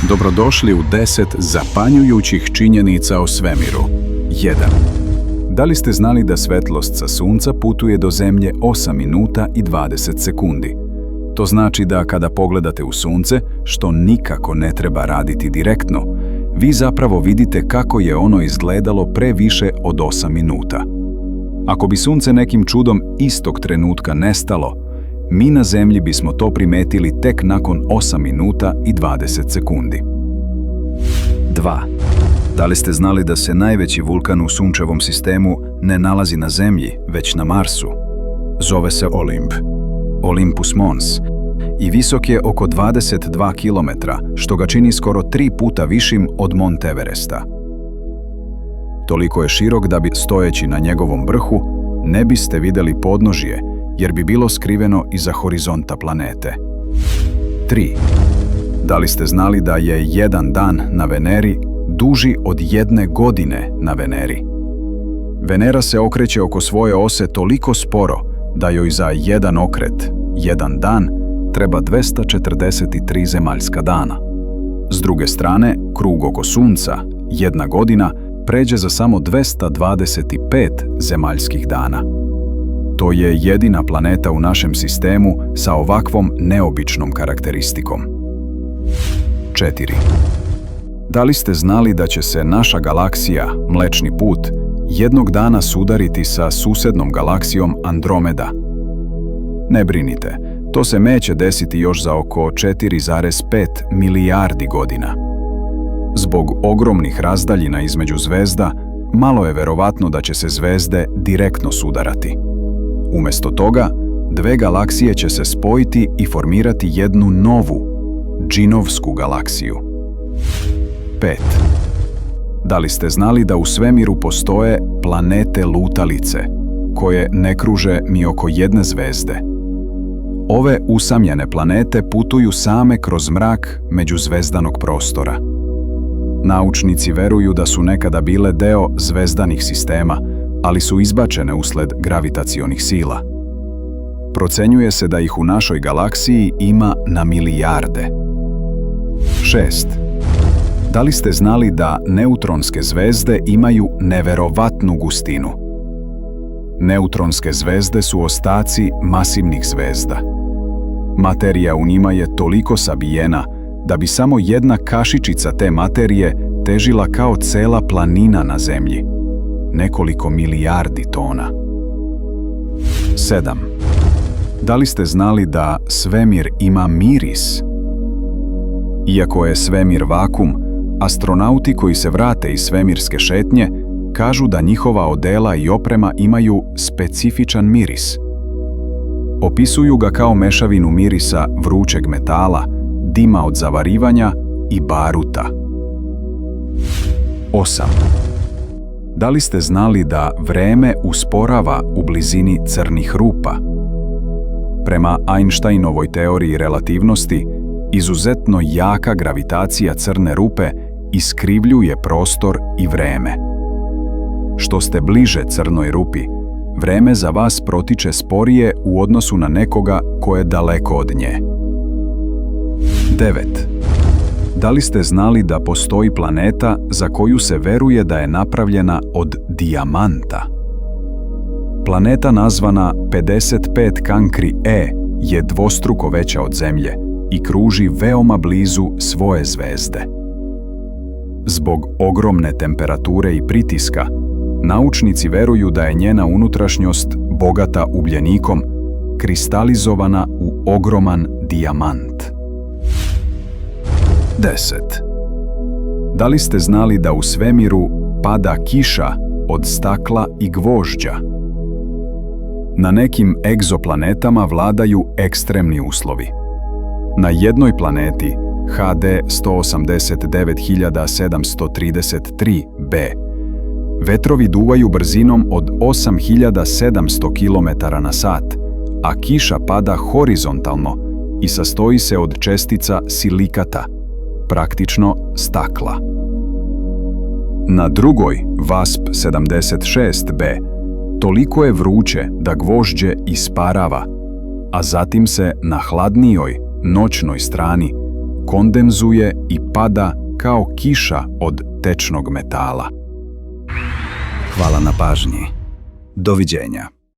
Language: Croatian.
Dobrodošli u 10 zapanjujućih činjenica o svemiru. 1. Da li ste znali da svetlost sa Sunca putuje do Zemlje 8 minuta i 20 sekundi? To znači da kada pogledate u Sunce, što nikako ne treba raditi direktno, vi zapravo vidite kako je ono izgledalo pre više od 8 minuta. Ako bi Sunce nekim čudom istog trenutka nestalo, mi na Zemlji bismo to primetili tek nakon 8 minuta i 20 sekundi. 2. Da li ste znali da se najveći vulkan u Sunčevom sistemu ne nalazi na Zemlji, već na Marsu? Zove se Olimp, Olympus Mons, i visok je oko 22 km, što ga čini skoro 3 puta višim od Mont Everesta. Toliko je širok da bi, stojeći na njegovom vrhu, ne biste vidjeli podnožje, jer bi bilo skriveno iza horizonta planete. 3. Da li ste znali da je jedan dan na Veneri duži od 1 godine na Veneri? Venera se okreće oko svoje ose toliko sporo da joj za jedan okret, jedan dan, treba 243 zemaljska dana. S druge strane, krug oko Sunca, 1 godina, pređe za samo 225 zemaljskih dana. To je jedina planeta u našem sistemu sa ovakvom neobičnom karakteristikom. 4. Da li ste znali da će se naša galaksija, Mlečni put, jednog dana sudariti sa susednom galaksijom Andromeda? Ne brinite, to se neće desiti još za oko 4,5 milijardi godina. Zbog ogromnih razdaljina između zvezda, malo je verovatno da će se zvezde direktno sudarati. Umjesto toga, dve galaksije će se spojiti i formirati jednu novu, Džinovsku galaksiju. 5. Da li ste znali da u svemiru postoje planete lutalice, koje ne kruže ni oko jedne zvezde? Ove usamljene planete putuju same kroz mrak međuzvezdanog prostora. Naučnici veruju da su nekada bile deo zvezdanih sistema, ali su izbačene usled gravitacionih sila. Procenjuje se da ih u našoj galaksiji ima na milijarde. 6. Da li ste znali da neutronske zvezde imaju neverovatnu gustinu? Neutronske zvezde su ostaci masivnih zvezda. Materija u njima je toliko sabijena da bi samo jedna kašičica te materije težila kao cela planina na Zemlji. Nekoliko milijardi tona. 7. Da li ste znali da svemir ima miris? Iako je svemir vakum, astronauti koji se vrate iz svemirske šetnje kažu da njihova odela i oprema imaju specifičan miris. Opisuju ga kao mešavinu mirisa vrućeg metala, dima od zavarivanja i baruta. 8. Da li ste znali da vreme usporava u blizini crnih rupa? Prema Einsteinovoj teoriji relativnosti, izuzetno jaka gravitacija crne rupe iskrivljuje prostor i vreme. Što ste bliže crnoj rupi, vreme za vas protiče sporije u odnosu na nekoga ko je daleko od nje. 9. Da li ste znali da postoji planeta za koju se veruje da je napravljena od dijamanta? Planeta nazvana 55 Cancri E je dvostruko veća od Zemlje i kruži veoma blizu svoje zvezde. Zbog ogromne temperature i pritiska, naučnici veruju da je njena unutrašnjost, bogata ugljenikom, kristalizovana u ogroman dijamant. 10. Da li ste znali da u svemiru pada kiša od stakla i gvožđa? Na nekim egzoplanetama vladaju ekstremni uslovi. Na jednoj planeti, HD 189.733b, vetrovi duvaju brzinom od 8.700 km/h, a kiša pada horizontalno i sastoji se od čestica silikata, praktično stakla. Na drugoj, VASP 76b, toliko je vruće da gvožđe isparava, a zatim se na hladnijoj, noćnoj strani kondenzuje i pada kao kiša od tečnog metala. Hvala na pažnji. Doviđenja.